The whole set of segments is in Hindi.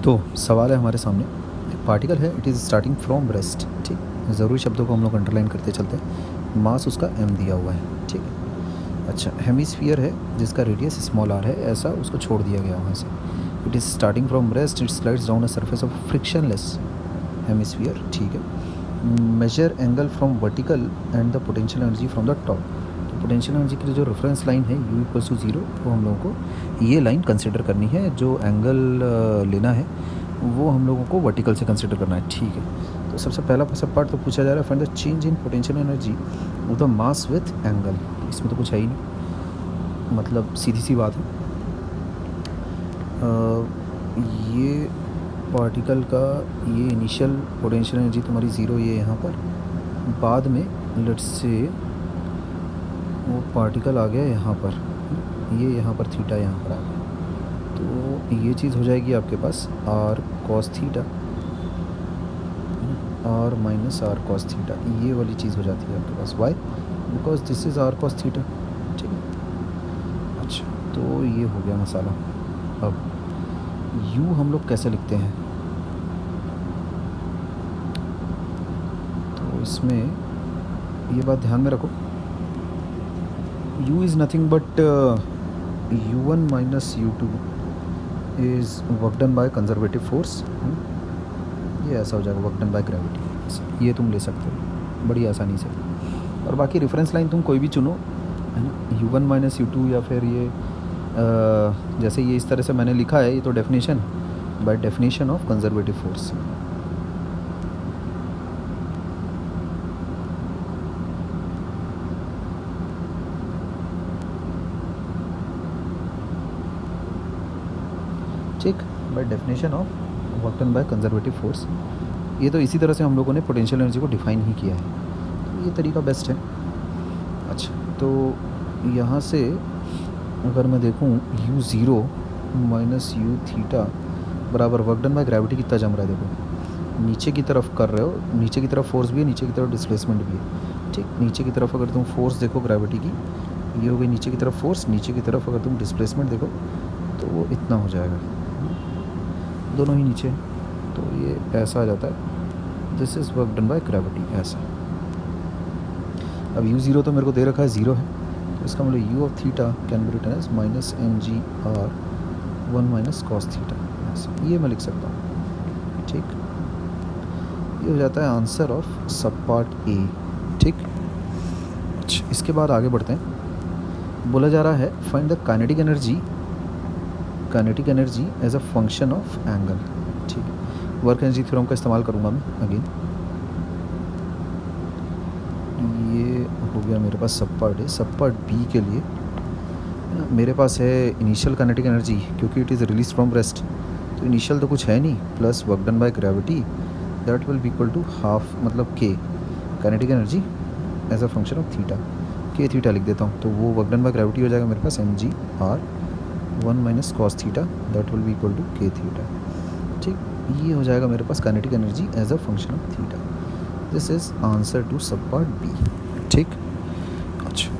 तो सवाल है हमारे सामने, एक पार्टिकल है, it is starting from rest, ठीक। ज़रूरी शब्दों को हम लोग अंडरलाइन करते चलते हैं। मास उसका m दिया हुआ है, ठीक है। अच्छा, हेमिस्फीयर है जिसका रेडियस स्मॉल r है, ऐसा उसको छोड़ दिया गया वहाँ से। It is starting from rest, it slides down a surface of frictionless hemisphere, ठीक है। Major angle from vertical and the potential energy from the top. तो पोटेंशियल एनर्जी की जो रेफरेंस लाइन है u इक्वल्स टू 0, वो हम लोगों को ये लाइन कंसिडर करनी है। जो एंगल लेना है वो हम लोगों को वर्टिकल से कंसिडर करना है, ठीक है। तो सबसे पहला सब पार्ट तो पूछा जा रहा है, find the change in potential energy of the mass with angle. इसमें तो कुछ है ही नहीं, मतलब सीधी सी बात है। ये पार्टिकल का ये इनिशियल पोटेंशियल एनर्जी तुम्हारी ज़ीरो, ये यहाँ पर। बाद में लेट्स से वो पार्टिकल आ गया यहाँ पर, ये यहाँ पर थीटा यहाँ पर आ गया, तो ये चीज़ हो जाएगी आपके पास r cos theta, r minus R cos theta, ये वाली चीज़ हो जाती है आपके पास। Why? Because this is r cos theta, ठीक है। अच्छा, तो ये हो गया मसाला। अब u हम लोग कैसे लिखते हैं, तो इसमें ये बात ध्यान में रखो, u is nothing but u1 minus u2 is work done by conservative force. ये ऐसा हो जाएगा, वर्क डन बाय ग्रेविटी। ये तुम ले सकते हो बड़ी आसानी से। और बाकी रेफरेंस लाइन तुम कोई भी चुनो, है ना, u1 माइनस u2, या फिर ये जैसे ये इस तरह से मैंने लिखा है, ये तो definition by definition of conservative force. ठीक, by definition of work done by conservative force. ये तो इसी तरह से हम लोगों ने पोटेंशियल एनर्जी को डिफाइन ही किया है, तो ये तरीका बेस्ट है। अच्छा, तो यहाँ से अगर मैं देखूँ u0 माइनस u थीटा बराबर वर्क डन बाय ग्रेविटी कितना जम रहा है, देखो नीचे की तरफ कर रहे हो, नीचे की तरफ फोर्स भी है, नीचे की तरफ डिस्प्लेसमेंट भी है, ठीक। नीचे की तरफ अगर तुम फोर्स देखो ग्रेविटी की, ये हो गई नीचे की तरफ फोर्स, नीचे की तरफ अगर तुम डिस्प्लेसमेंट देखो तो वो इतना हो जाएगा, दोनों ही नीचे, तो ये ऐसा आ जाता है, this is work done by gravity, ऐसा। अब u0 तो मेरे को दे रखा है 0 है, तो इसका मतलब u of theta can be written as minus mg r 1 minus cos theta, ऐसा ये मैं लिख सकता हूँ, ठीक। ये हो जाता है आंसर ऑफ सब पार्ट ए, ठीक। अच्छा, इसके बाद आगे बढ़ते हैं। बोला जा रहा है find the kinetic energy as a function of angle, ठीक है। वर्क एनर्जी थ्योरम का इस्तेमाल करूँगा मैं अगेन। ये हो गया मेरे पास सब पार्ट ए। सब पार्ट बी के लिए मेरे पास है इनिशियल काइनेटिक एनर्जी, क्योंकि it is release from rest, तो इनिशियल तो कुछ है नहीं, plus work done by gravity that will be equal to half, मतलब के kinetic energy as a function of theta, K theta लिख देता हूँ, तो वो वर्क डन बाय ग्रेविटी हो जाएगा मेरे पास mg r 1 minus cos theta that will be equal to K theta, ठीक। ये हो जाएगा मेरे पास kinetic energy as a function of theta. This is answer to sub part B, ठीक। अच्छा,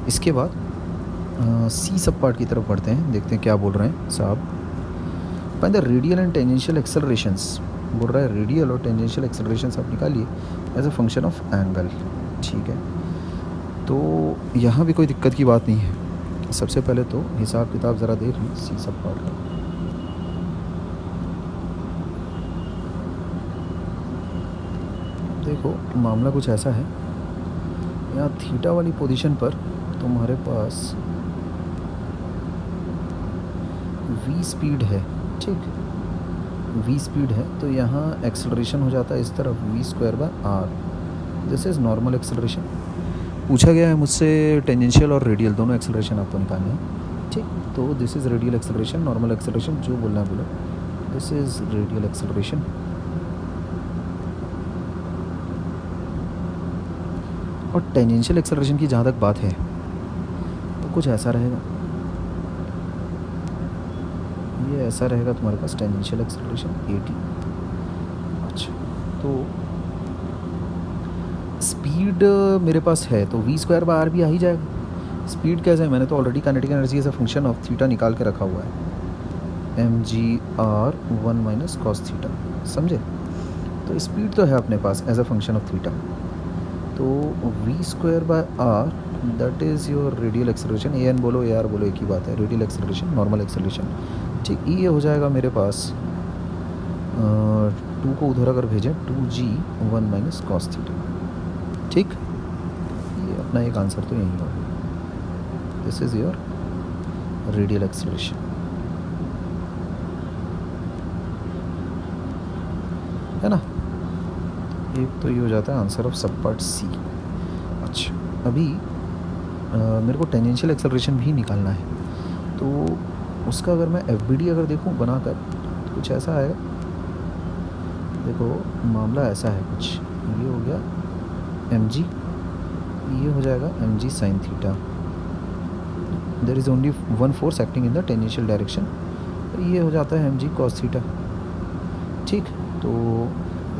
इसके बाद सी सब पार्ट की तरफ बढ़ते हैं, देखते हैं क्या बोल रहे हैं साहब। Find the radial and tangential accelerations, बोल रहा है रेडियल और टेंजेंशियल एक्सेलरेशंस आप निकालिए as a function of angle, ठीक है। तो यहाँ भी कोई दिक्कत की बात नहीं है। सबसे पहले तो हिसाब किताब ज़रा देख ली सी सब पार्ट का। देखो मामला कुछ ऐसा है, यहाँ थीटा वाली पोजीशन पर तुम्हारे पास v स्पीड है, ठीक, v स्पीड है, तो यहाँ एक्सेलरेशन हो जाता है इस तरफ v square by r, this is normal acceleration. पूछा गया है मुझसे टेंजेंशियल और रेडियल दोनों एक्सेलरेशन आपको निकालने हैं, ठीक। तो this is radial acceleration, normal acceleration जो बोलना है बोलो, दिस इज़ रेडियल एक्सेलरेशन। और टेंजेंशियल एक्सेलरेशन की जहाँ तक बात है तो कुछ ऐसा रहेगा, ये ऐसा रहेगा तुम्हारे पास टेंजेंशियल एक्सेलरेशन 80। अच्छा, तो स्पीड मेरे पास है तो v स्क्वायर बाय आर भी आ ही जाएगा। स्पीड कैसे है, मैंने तो already kinetic energy as a function of theta निकाल के रखा हुआ है, mgr 1 माइनस कॉस थीटा, समझे। तो स्पीड तो है अपने पास as a function of theta, तो V square by R that is your radial acceleration. A N बोलो ए आर बोलो एक ही बात है, रेडियल एक्सेलरेशन नॉर्मल एक्सेलरेशन, ठीक। ये हो जाएगा मेरे पास 2 को उधर अगर भेजें 2g 1 माइनस कॉस थीटा, ठीक। ये अपना एक आंसर तो यही होगा, this is your radial acceleration, है ना। एक तो ये हो जाता है आंसर ऑफ सब पार्ट सी। अच्छा, अभी मेरे को टेंजेंशियल एक्सेलरेशन भी निकालना है, तो उसका अगर मैं एफ अगर देखूँ बनाकर तो कुछ ऐसा आएगा। देखो मामला ऐसा है कुछ, ये हो गया mg, ये हो जाएगा mg sine theta, there is only one force acting in the tangential direction, ये हो जाता है mg कॉस थीटा, ठीक। तो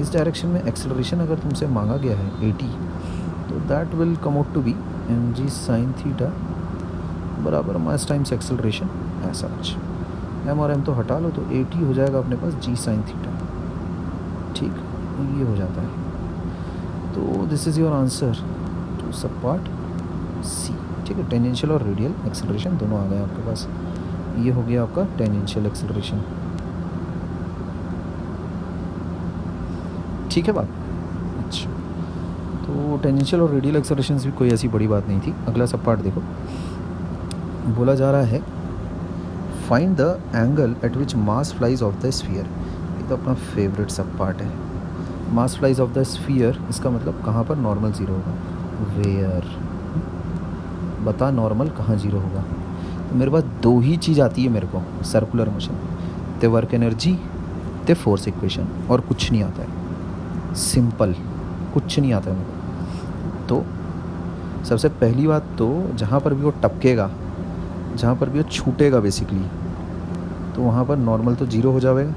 इस डायरेक्शन में एक्सेलरेशन अगर तुमसे मांगा गया है 80, तो that will come out to be mg sine theta बराबर मास टाइम्स एक्सेलरेशन, ऐसा कुछ। m और m तो हटा लो, तो 80 हो जाएगा अपने पास g साइन थीटा, ठीक। ये हो जाता है, तो this is your answer to sub part C, ठीक है। टेंजेंशियल और रेडियल एक्सेलरेशन दोनों आ गए आपके पास, ये हो गया आपका टेंजेंशियल एक्सेलरेशन, ठीक है बात। अच्छा, तो टेंजेंशियल और रेडियल एक्सेलरेशन भी कोई ऐसी बड़ी बात नहीं थी। अगला सब पार्ट देखो, बोला जा रहा है find the angle eight which mass flies of the sphere. ये तो अपना फेवरेट सब पार्ट है, मास फ्लाइज ऑफ द स्फीयर, इसका मतलब कहाँ पर नॉर्मल ज़ीरो होगा, वेयर, बता नॉर्मल कहाँ ज़ीरो होगा। तो मेरे पास दो ही चीज़ आती है मेरे को सर्कुलर मोशन, ते वर्क एनर्जी ते फोर्स इक्वेशन, और कुछ नहीं आता है, सिंपल कुछ नहीं आता है मेरे को। तो सबसे पहली बात तो जहाँ पर भी वो टपकेगा, जहाँ पर भी वो छूटेगा बेसिकली, तो वहाँ पर नॉर्मल तो जीरो हो जाएगा,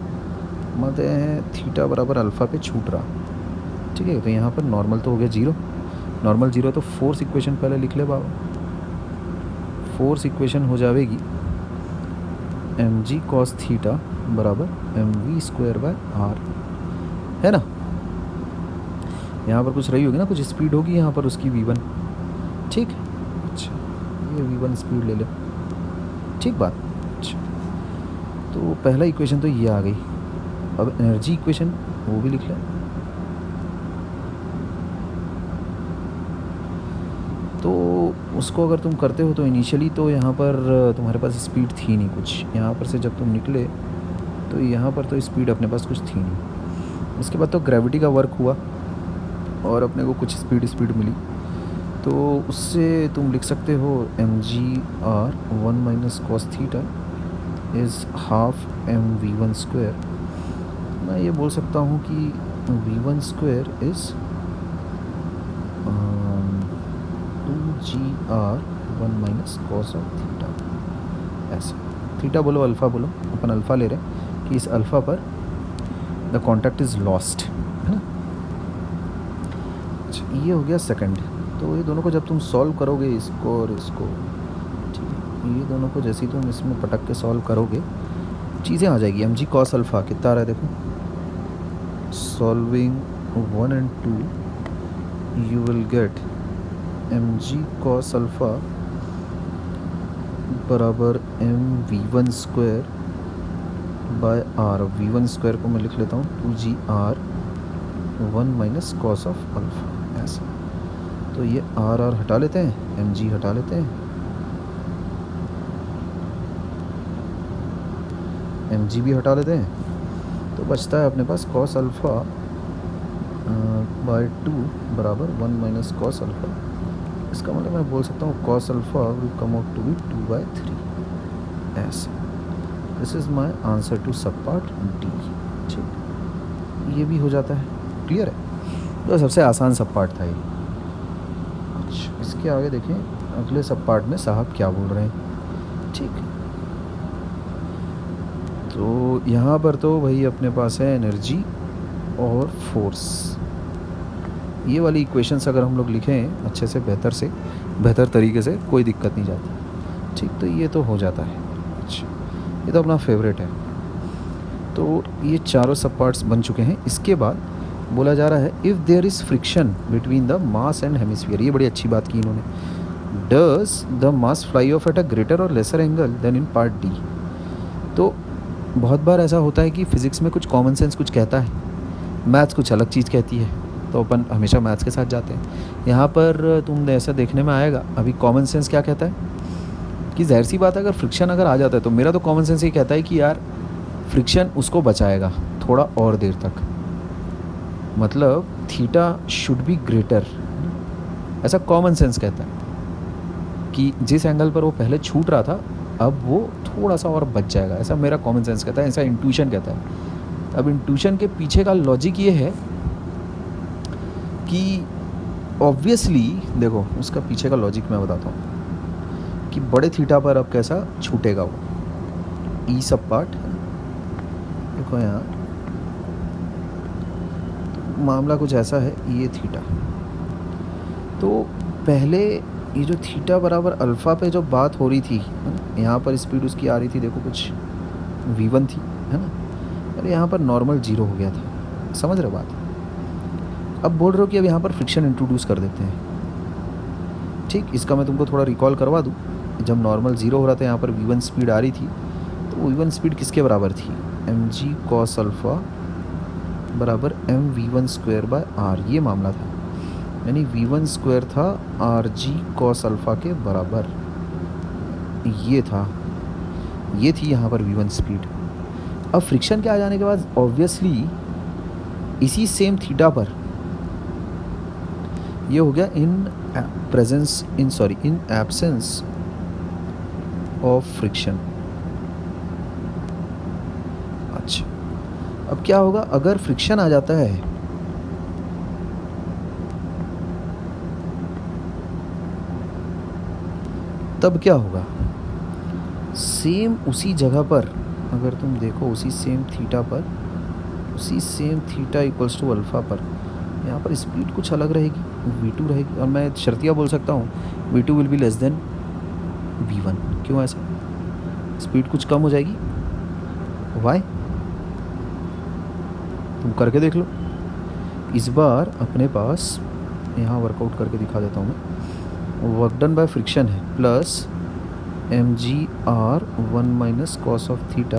मानते हैं थीटा बराबर अल्फ़ा पे छूट रहा, ठीक है। तो यहाँ पर नॉर्मल तो हो गया जीरो, नॉर्मल जीरो, तो फोर्स इक्वेशन पहले लिख ले बाबा। फोर्स इक्वेशन हो जाएगी mg cos थीटा बराबर mv स्क्वायर बाय आर, है ना। यहाँ पर कुछ रही होगी ना, कुछ स्पीड होगी यहाँ पर उसकी v1, ठीक। अच्छा, ये v1 स्पीड ले ले, ठीक बात। अच्छा, तो पहला इक्वेशन तो ये आ गई। अब एनर्जी इक्वेशन वो भी लिख लें, तो उसको अगर तुम करते हो तो इनिशियली तो यहाँ पर तुम्हारे पास स्पीड थी नहीं कुछ, यहाँ पर से जब तुम निकले तो यहाँ पर तो स्पीड अपने पास कुछ थी नहीं। उसके बाद तो ग्रेविटी का वर्क हुआ और अपने को कुछ स्पीड मिली, तो उससे तुम लिख सकते हो mgr 1 minus cos theta is half mv1 square. मैं ये बोल सकता हूँ कि v1 square is 2gr 1 minus cos of theta, ऐसे। थीटा बोलो अल्फ़ा बोलो, अपन अल्फ़ा ले रहे हैं कि इस अल्फ़ा पर द कॉन्टैक्ट इज़ लॉस्ट, है ना। अच्छा, ये हो गया सेकंड। तो ये दोनों को जब तुम सॉल्व करोगे, इसको और इसको, ठीक है, ये दोनों को जैसे ही तुम इसमें पटक के सॉल्व करोगे चीज़ें आ जाएगी। mg cos अल्फ़ा कितना आ रहा है देखो, solving 1 and 2 you will get mg cos alpha बराबर mv1 square by are. v1 square को मैं लिख लेता हूँ 2gr 1 minus cos of alpha, ऐसा। तो ये आर आर हटा लेते हैं, mg हटा लेते हैं, mg भी हटा लेते हैं, तो बचता है अपने पास cos अल्फ़ा बाय 2 बराबर 1 माइनस कॉस अल्फ़ा। इसका मतलब मैं बोल सकता हूँ cos alpha will come out to be 2/3, ऐसे। This is my answer to sub part D, ठीक। ये भी हो जाता है, क्लियर है। तो सबसे आसान सब पार्ट था ये। अच्छा, इसके आगे देखें अगले सब पार्ट में साहब क्या बोल रहे हैं, ठीक। तो यहाँ पर तो भाई अपने पास है एनर्जी और फोर्स। ये वाली इक्वेशंस अगर हम लोग लिखें अच्छे से, बेहतर तरीके से, कोई दिक्कत नहीं जाती, ठीक। तो ये तो हो जाता है। अच्छा, ये तो अपना फेवरेट है। तो ये चारों सब पार्ट्स बन चुके हैं। इसके बाद बोला जा रहा है if there is friction between the mass and hemisphere, ये बड़ी अच्छी बात की इन्होंने, does the mass fly off at a greater or lesser angle then in part D. तो बहुत बार ऐसा होता है कि फिज़िक्स में कुछ कॉमन सेंस कुछ कहता है, मैथ्स कुछ अलग चीज़ कहती है, तो अपन हमेशा मैथ्स के साथ जाते हैं। यहाँ पर तुम ऐसा देखने में आएगा, अभी कॉमन सेंस क्या कहता है कि जाहिर सी बात है अगर फ्रिक्शन अगर आ जाता है तो मेरा तो कॉमन सेंस ये कहता है कि यार फ्रिक्शन उसको बचाएगा थोड़ा और देर तक, मतलब थीटा शुड बी ग्रेटर, ऐसा कॉमन सेंस कहता है कि जिस एंगल पर वो पहले छूट रहा था अब वो थोड़ा सा और बच जाएगा, ऐसा मेरा कॉमन सेंस कहता है, ऐसा इंट्यूशन कहता है। अब इंट्यूशन के पीछे का लॉजिक ये है कि ऑब्वियसली देखो उसका पीछे का लॉजिक मैं बताता हूँ कि बड़े थीटा पर अब कैसा छूटेगा वो, ई सब पार्ट देखो यहाँ तो मामला कुछ ऐसा है, ये थीटा, तो पहले ये जो थीटा बराबर अल्फ़ा पे जो बात हो रही थी यहाँ पर स्पीड उसकी आ रही थी देखो कुछ v1 थी, है ना, अरे यहाँ पर नॉर्मल 0 हो गया था, समझ रहे बात। अब बोल रहे हो कि अब यहाँ पर फ्रिक्शन इंट्रोड्यूस कर देते हैं, ठीक, इसका मैं तुमको थोड़ा रिकॉल करवा दूँ। जब नॉर्मल 0 हो रहा था यहाँ पर v1 स्पीड आ रही थी, तो वो v1 स्पीड किसके बराबर थी, mg cos अल्फ़ा बराबर mv1 स्क्वायर बाय r, ये मामला था, यानी v1 स्क्वायर था rg cos अल्फ़ा के बराबर, ये था, ये थी यहाँ पर v1 स्पीड। अब फ्रिक्शन के आ जाने के बाद ऑब्वियसली इसी सेम थीटा पर ये हो गया इन एब्सेंस ऑफ फ्रिक्शन। अच्छा, अब क्या होगा अगर फ्रिक्शन आ जाता है, तब क्या होगा, सेम उसी जगह पर अगर तुम देखो उसी सेम थीटा पर, उसी same theta equals to alpha पर, यहाँ पर स्पीड कुछ अलग रहेगी, v2 रहेगी, और मैं शर्तिया बोल सकता हूँ v2 will be less than v1। क्यों ऐसा, स्पीड कुछ कम हो जाएगी, वाई, तुम करके देख लो। इस बार अपने पास यहाँ वर्कआउट करके दिखा देता हूँ मैं, वर्क डन बाय फ्रिक्शन है plus mgr 1 minus cos of theta,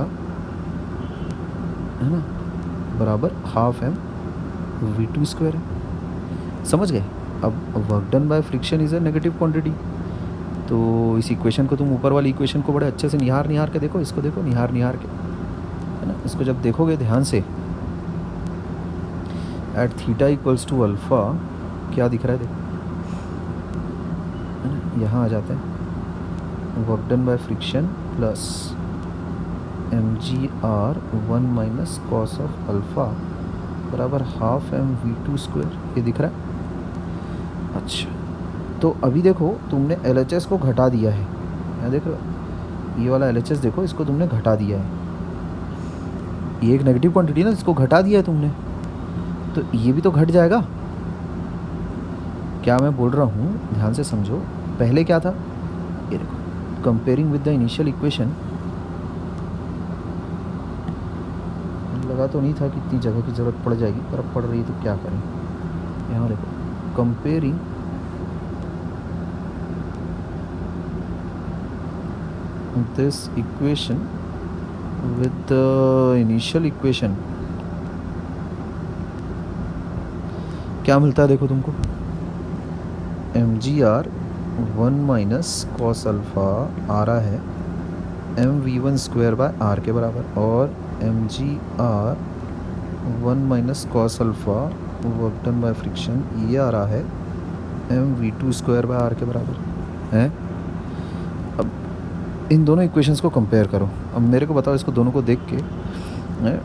है ना, बराबर हाफ m v2 स्क्वायर है, समझ गए। अब work done by friction is a negative quantity, तो इस इक्वेशन को तुम ऊपर वाली इक्वेशन को बड़े अच्छे से निहार के देखो, इसको देखो निहार के, है ना, इसको जब देखोगे ध्यान से, at theta equals to alpha क्या दिख रहा है देखो, है ना, यहाँ आ जाते हैं, work done by friction plus mgr 1 minus cos of alpha बराबर हाफ mv2 स्क्वायर, ये दिख रहा है। अच्छा, तो अभी देखो तुमने LHS को घटा दिया है, यहाँ देख लो ये वाला LHS देखो, इसको तुमने घटा दिया है, ये एक नेगेटिव क्वांटिटी ना, इसको घटा दिया है तुमने, तो ये भी तो घट जाएगा। क्या मैं बोल रहा हूँ ध्यान से समझो, पहले क्या था, ये देखो comparing with the initial equation, लगा तो नहीं था कि इतनी जगह की ज़रूरत पड़ जाएगी, पर अब पड़ रही है तो क्या करें। यहाँ देखो comparing this equation with the initial equation, क्या मिलता है देखो तुमको, mgr 1 माइनस कॉस अल्फ़ा आ रहा है mv1 स्क्वायर बाय r के बराबर, और mgr 1 minus cos alpha work done by friction ये आ रहा है mv2 स्क्वायर बाय r के बराबर है। अब इन दोनों इक्वेशंस को कंपेयर करो, अब मेरे को बताओ इसको दोनों को देख के,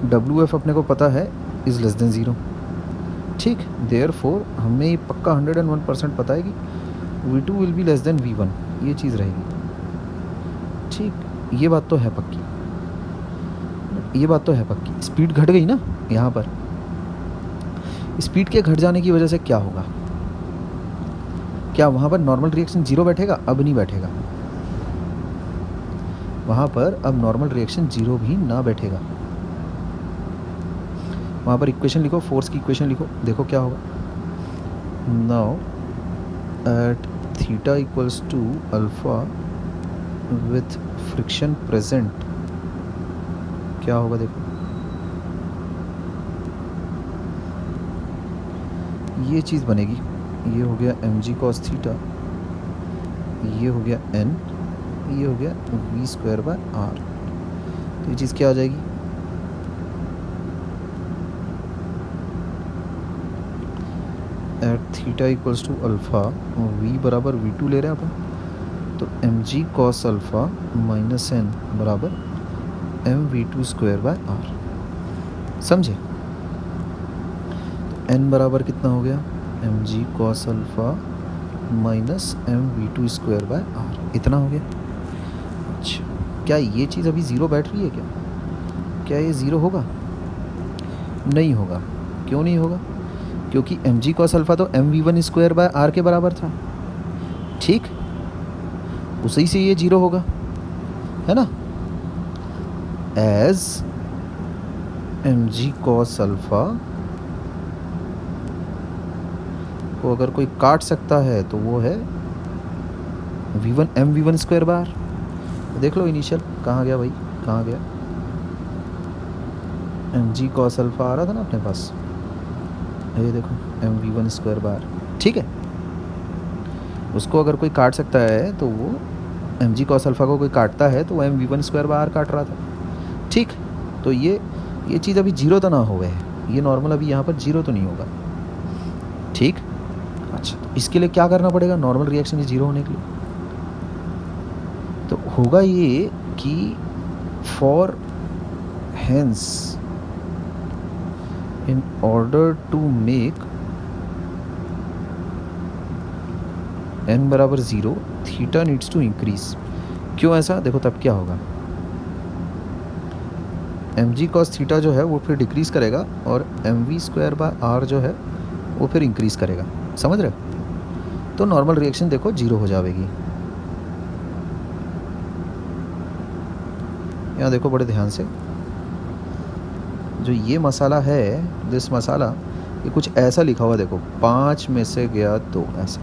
WF अपने को पता है इज़ लेस देन 0, ठीक, देयरफॉर हमें ये पक्का 101% पता है कि v2 will be less than v1, ये चीज़ रहेगी, ठीक, ये बात तो है पक्की, ये बात तो है पक्की। स्पीड घट गई ना यहाँ पर, स्पीड के घट जाने की वजह से क्या होगा, क्या वहाँ पर नॉर्मल रिएक्शन 0 बैठेगा, अब नहीं बैठेगा, वहाँ पर अब नॉर्मल रिएक्शन 0 भी ना बैठेगा, वहाँ पर इक्वेशन लिखो, फोर्स की इक्वेशन लिखो, देखो क्या होगा. Now at theta equals to alpha with friction present क्या होगा देखो. ये चीज़ बनेगी, ये हो गया एम जी कॉस थीटा, ये हो गया एन, ये हो गया वी स्क्वायर बाय आर. तो ये चीज़ क्या आ जाएगी, at theta equals to alpha, V बराबर वी टू ले रहे हैं अपन, तो M G cos alpha minus N बराबर M V two square by R. समझे. एन बराबर कितना हो गया, M G cos alpha minus M V two square by R, इतना हो गया. अच्छा, क्या ये चीज़ अभी ज़ीरो बैठ रही है क्या, क्या ये ज़ीरो होगा, नहीं होगा. क्यों नहीं होगा, क्योंकि एम जी कॉस अल्फ़ा तो M V one square by R के बराबर था. ठीक, उसी से ये जीरो होगा, है ना. As M G cos alpha को अगर कोई काट सकता है तो वो है V one, M V one square bar. देख लो इनिशियल कहाँ गया भाई, कहाँ गया, एम जी कॉस अल्फ़ा आ रहा था ना अपने पास, ये देखो M V one square bar. ठीक है, उसको अगर कोई काट सकता है तो वो एम जी कॉस अल्फ़ा को कोई काटता है तो वो M V one square bar काट रहा था. ठीक, तो ये चीज़ अभी जीरो तो ना हो है, ये नॉर्मल अभी यहाँ पर जीरो तो नहीं होगा. ठीक, अच्छा, तो इसके लिए क्या करना पड़ेगा, नॉर्मल रिएक्शन ये जीरो होने के लिए तो होगा ये कि for hence in order to make N बराबर zero theta needs to increase. क्यों ऐसा, देखो तब क्या होगा, एम जी कॉस थीटा जो है वो फिर डिक्रीज करेगा और M V square by R जो है वो फिर इंक्रीज करेगा. समझ रहे हो, तो नॉर्मल रिएक्शन देखो जीरो हो जाएगी. यहाँ देखो बड़े ध्यान से, जो ये मसाला है, दिस मसाला, ये कुछ ऐसा लिखा हुआ देखो, 5 में से गया 2 ऐसा.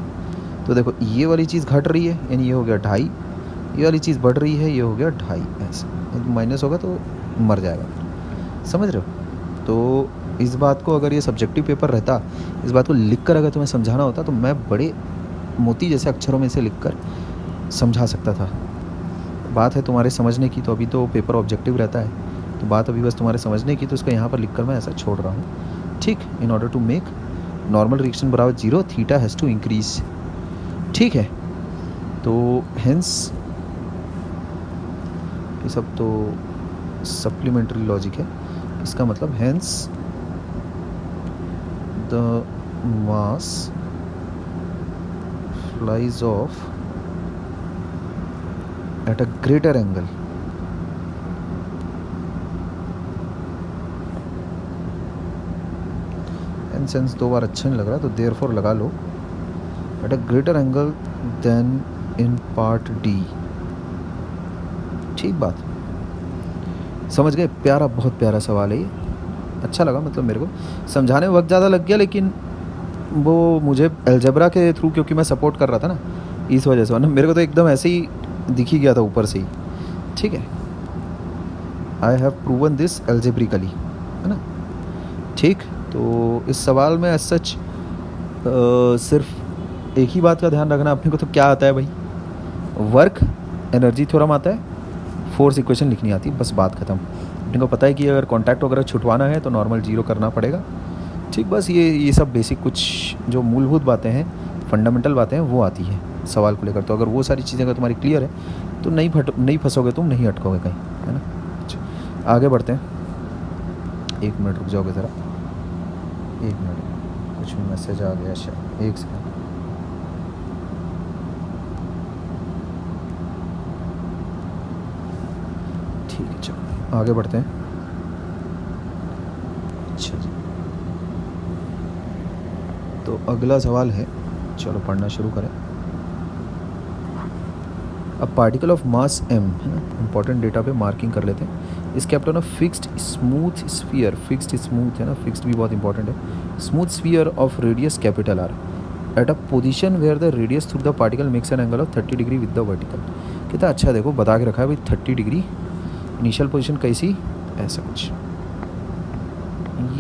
तो देखो ये वाली चीज़ घट रही है, यानी ये हो गया 2.5, ये वाली चीज़ बढ़ रही है, ये हो गया 2.5 ऐसा. माइनस होगा तो मर जाएगा. समझ रहे हो, तो इस बात को अगर ये सब्जेक्टिव पेपर रहता, इस बात को लिख कर अगर तुम्हें समझाना होता तो मैं बड़े मोती जैसे अक्षरों में से लिख कर समझा सकता था. बात है तुम्हारे समझने की, तो अभी तो पेपर ऑब्जेक्टिव रहता है, तो बात अभी बस तुम्हारे समझने की, तो इसको यहाँ पर लिख कर मैं ऐसा छोड़ रहा हूँ. ठीक, in order to make normal reaction बराबर zero theta has to increase. ठीक है, तो हेंस ये सब तो सप्लीमेंट्री लॉजिक है. इसका मतलब hence the mass flies off at a greater angle. Hence 2 बार अच्छा नहीं लग रहा, तो देयरफॉर लगा लो, at a greater angle then in part D. ठीक बात, समझ गए. प्यारा, बहुत प्यारा सवाल है ये, अच्छा लगा, मतलब मेरे को समझाने में वक्त ज़्यादा लग गया, लेकिन वो मुझे अलजेब्रा के थ्रू क्योंकि मैं सपोर्ट कर रहा था ना, इस वजह से, वरना मेरे को तो एकदम ऐसे ही दिख ही गया था ऊपर से ही. ठीक है, I have proven this algebraically, है ना. ठीक, तो इस सवाल में एज सच सिर्फ एक ही बात का ध्यान रखना अपने को, तो क्या आता है भाई, वर्क एनर्जी थ्योरम आता है, फोर्स इक्वेशन लिखनी आती है, बस बात ख़त्म. अपने को पता है कि अगर कॉन्टैक्ट वगैरह छुटवाना है तो नॉर्मल जीरो करना पड़ेगा. ठीक, बस ये सब बेसिक कुछ जो मूलभूत बातें हैं, फंडामेंटल बातें हैं, वो आती है सवाल को लेकर. तो अगर वो सारी चीज़ें अगर तुम्हारी क्लियर है तो नहीं फंसोगे तुम, नहीं अटकोगे कहीं, है ना. अच्छा, आगे बढ़ते हैं. 1 मिनट रुक जाओगे ज़रा, 1 मिनट, कुछ मैसेज आ गया शायद, 1 सेकंड. ठीक है, चलो आगे बढ़ते हैं. अच्छा जी, तो अगला सवाल है, चलो पढ़ना शुरू करें. A particle of mass m, है ना, इंपॉर्टेंट डेटा पे मार्किंग कर लेते हैं, is kept on a fixed smooth sphere, fixed smooth है ना, फिक्स्ड भी बहुत इंपॉर्टेंट है, smooth sphere of radius capital R at a position where the radius through the particle makes an angle of 30 degree with the vertical. कितना अच्छा देखो बता के रखा है भाई 30 डिग्री इनिशियल पोजीशन कैसी, ऐसा कुछ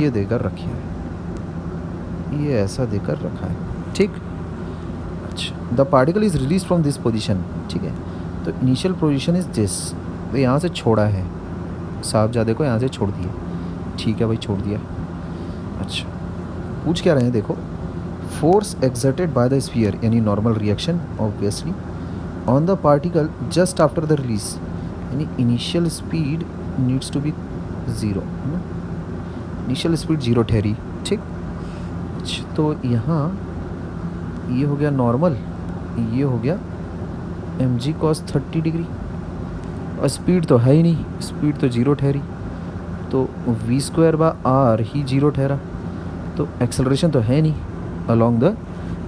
ये देकर रखी है, ये ऐसा देकर रखा है, ठीक। अच्छा the particle is release from this position, ठीक है, तो इनिशियल पोजीशन इज दिस, तो यहाँ से छोड़ा है साहब ज़्यादा को, यहाँ से छोड़ दिया, ठीक है भाई छोड़ दिया। अच्छा पूछ क्या रहे हैं देखो, force exerted by the sphere यानी normal reaction obviously on the particle just after the release, यानी initial speed needs to be zero है ना, इनिशियल स्पीड ज़ीरो ठहरी, ठीक। अच्छा तो यहाँ ये हो गया नॉर्मल, ये हो गया mg cos 30 डिग्री, और स्पीड तो है ही नहीं, स्पीड तो ज़ीरो ठहरी, तो v²/r ही ज़ीरो ठहरा, तो एक्सेलरेशन तो है नहीं along the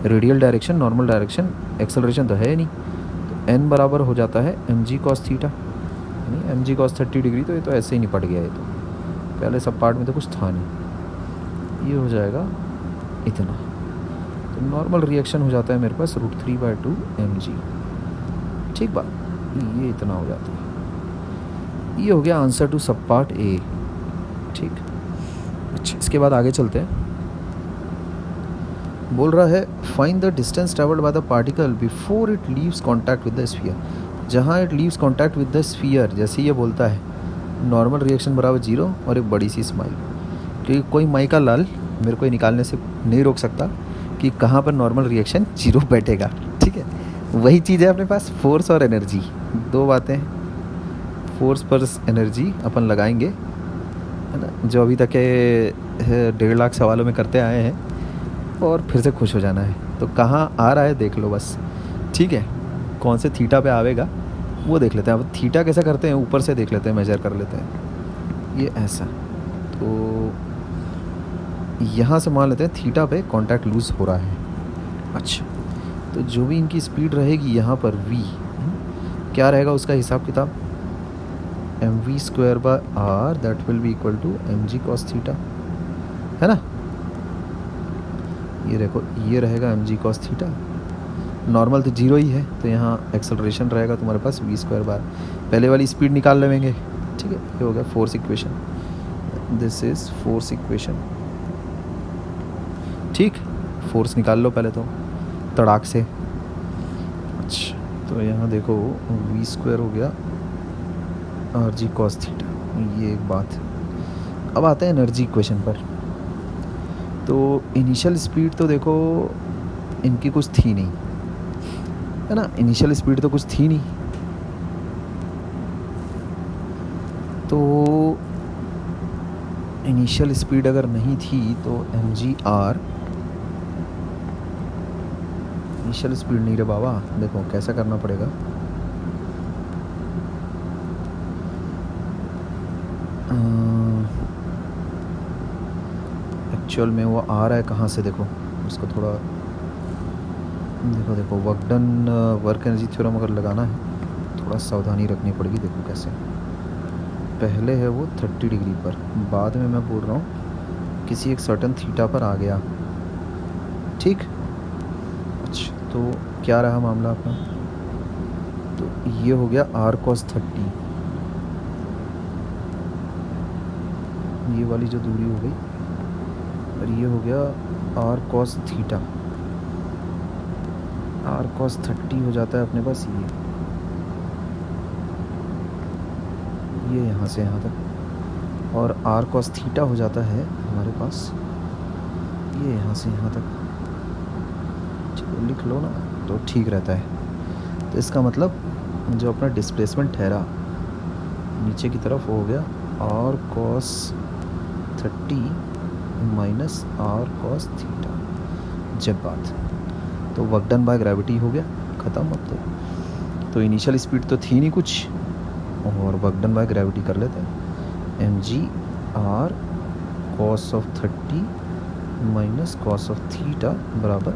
radial direction, normal direction, acceleration तो है नहीं, तो n बराबर हो जाता है mg cos थीटा, यानी mg cos 30 डिग्री, तो ये तो ऐसे ही निपट गया, ये तो पहले सब पार्ट में तो कुछ था नहीं, ये हो जाएगा इतना, तो नॉर्मल रिएक्शन हो जाता है मेरे पास √3/2 mg, ठीक बात, ये इतना हो जाता है। ये हो गया answer to sub part A, ठीक। अच्छा इसके बाद आगे चलते हैं, बोल रहा है find the distance travelled by the particle before it leaves contact with the sphere, जहाँ it leaves contact with the sphere, जैसे ये बोलता है नॉर्मल रिएक्शन बराबर जीरो और एक बड़ी सी स्माइल, क्योंकि कोई माई का लाल मेरे को निकालने से नहीं रोक सकता कि कहाँ पर नॉर्मल रिएक्शन जीरो बैठेगा, ठीक है। वही चीज़ है अपने पास, फोर्स और एनर्जी, दो बातें, फोर्स पर एनर्जी अपन लगाएंगे है ना, जो अभी तक के 1.5 लाख सवालों में करते आए हैं, और फिर से खुश हो जाना है, तो कहाँ आ रहा है देख लो बस, ठीक है। कौन से थीटा पे आवेगा वो देख लेते हैं, अब थीटा कैसे करते हैं ऊपर से देख लेते हैं, मेजर कर लेते हैं, ये ऐसा, तो यहाँ से मान लेते हैं थीटा पे कांटेक्ट लूज़ हो रहा है। अच्छा तो जो भी इनकी स्पीड रहेगी यहाँ पर v, क्या रहेगा उसका हिसाब किताब, mv²/r that will be equal to mg cos theta, है ना, ये देखो ये रहेगा mg cos थीटा, नॉर्मल तो जीरो ही है, तो यहाँ एक्सेलरेशन रहेगा तुम्हारे पास v²/, पहले वाली स्पीड निकाल लेंगे, ठीक है। ये हो गया force equation, this is force equation, ठीक। फोर्स निकाल लो पहले तो तड़ाक से। अच्छा तो यहाँ देखो v² हो गया rg cos थीटा, ये एक बात। अब आते हैं एनर्जी इक्वेशन पर, तो इनिशियल स्पीड तो देखो इनकी कुछ थी नहीं है ना, इनिशियल स्पीड तो कुछ थी नहीं, तो इनिशियल स्पीड अगर नहीं थी तो mgr, इनिशियल स्पीड नहीं रे बाबा, देखो कैसा करना पड़ेगा, एक्चुअल में वो आ रहा है कहाँ से, देखो उसको थोड़ा देखो work done work energy theorem अगर लगाना है थोड़ा सावधानी रखनी पड़ेगी, देखो कैसे, पहले है वो 30 डिग्री पर, बाद में मैं बोल रहा हूँ किसी एक सर्टन थीटा पर आ गया, ठीक। अच्छा तो क्या रहा मामला अपना, तो ये हो गया r cos 30, ये वाली जो दूरी हो गई, और ये हो गया r cos theta, r cos 30 हो जाता है अपने पास ये यहाँ से यहाँ तक, और r cos थीटा हो जाता है हमारे पास ये यहाँ से यहाँ तक, लिख लो ना तो ठीक रहता है। तो इसका मतलब जो अपना डिस्प्लेसमेंट ठहरा नीचे की तरफ हो गया r cos 30 minus r cos theta, जब बात तो वर्क डन बाय ग्रेविटी हो गया ख़त्म। अब तो इनिशियल स्पीड तो थी नहीं कुछ, और वर्क डन बाय ग्रेविटी कर लेते हैं, mg r cos of 30 minus cos of theta बराबर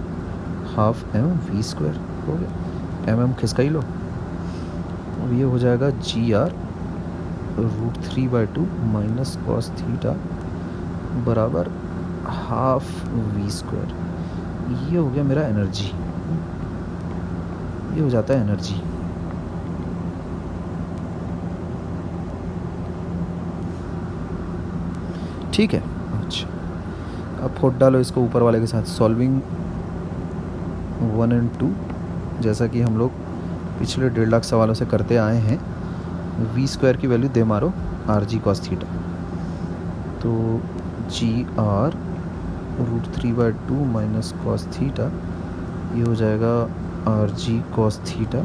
हाफ mv² हो गया, mm खिसका ही लो, अब ये हो जाएगा gr √3/2 माइनस कॉस थीटा बराबर हाफ v²। ये हो गया मेरा एनर्जी, ये हो जाता है एनर्जी। ठीक है। अच्छा, अब फोड़ डालो इसको ऊपर वाले के साथ। सॉल्विंग 1 और 2 जैसा कि हम लोग पिछले 1.5 लाख सवालों से करते आए हैं। v² की वैल्यू दे मारो rg cos थीटा, तो gr √3/2 माइनस कॉस थीटा, ये हो जाएगा rg cos थीटा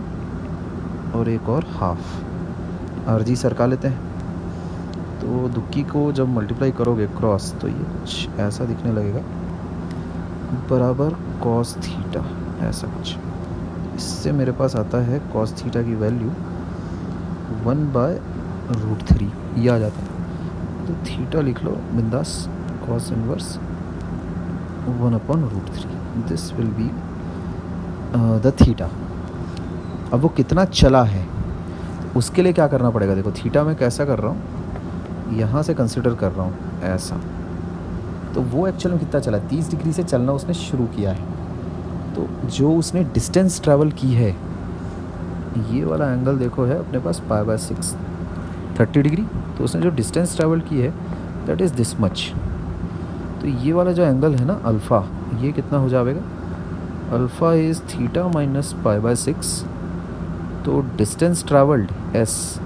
और एक और हाफ। rg सरका लेते हैं, तो दुक्की को जब मल्टीप्लाई करोगे क्रॉस तो ये कुछ ऐसा दिखने लगेगा, बराबर कॉस थीटा, ऐसा कुछ। इससे मेरे पास आता है कॉस थीटा की वैल्यू 1/√3, ये आ जाता है। तो थीटा लिख लो बिंदास, cos inverse 1/√3, this will be the theta. अब वो कितना चला है उसके लिए क्या करना पड़ेगा, देखो थीटा मैं कैसा कर रहा हूँ, यहाँ से कंसिडर कर रहा हूँ ऐसा, तो वो एक्चुअल में कितना चला, 30 डिग्री से चलना उसने शुरू किया है। तो जो उसने डिस्टेंस ट्रैवल की है, ये वाला एंगल देखो है अपने पास π/6 30 डिग्री, तो उसने जो डिस्टेंस ट्रैवल की है दैट इज़ दिस मच। तो ये वाला जो एंगल है ना अल्फ़ा, ये कितना हो जाएगा, अल्फ़ा इज़ थीटा माइनस π/6। तो डिस्टेंस ट्रैवल्ड s,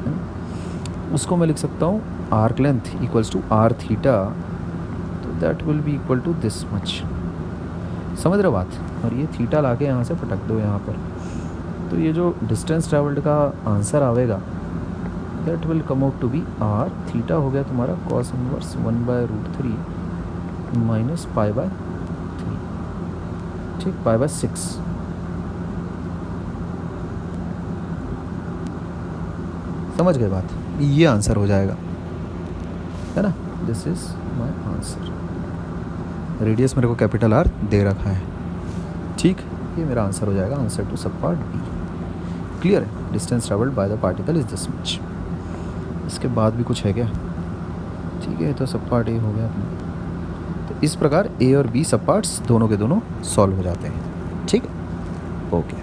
उसको मैं लिख सकता हूँ arc length equals to R theta, तो that will be equal to this much. समझ रहे हो बात। और ये थीटा लाके यहाँ से पटक दो यहाँ पर, तो ये जो डिस्टेंस ट्रैवल्ड का आंसर आवेगा that will come out to be R theta, हो गया तुम्हारा कॉस इनवर्स 1/√3 माइनस π/3, ठीक, π/6। समझ गए बात, ये आंसर हो जाएगा, है ना। This is my answer. Radius मेरे को कैपिटल आर दे रखा है, ठीक, ये मेरा आंसर हो जाएगा, answer to sub part B. Clear है, distance travelled bye the particle is this much. इसके बाद भी कुछ है क्या, ठीक है, तो सब पार्ट ए हो गया अपना। तो इस प्रकार ए और बी सब पार्ट्स दोनों के दोनों सॉल्व हो जाते हैं, ठीक है, ओके।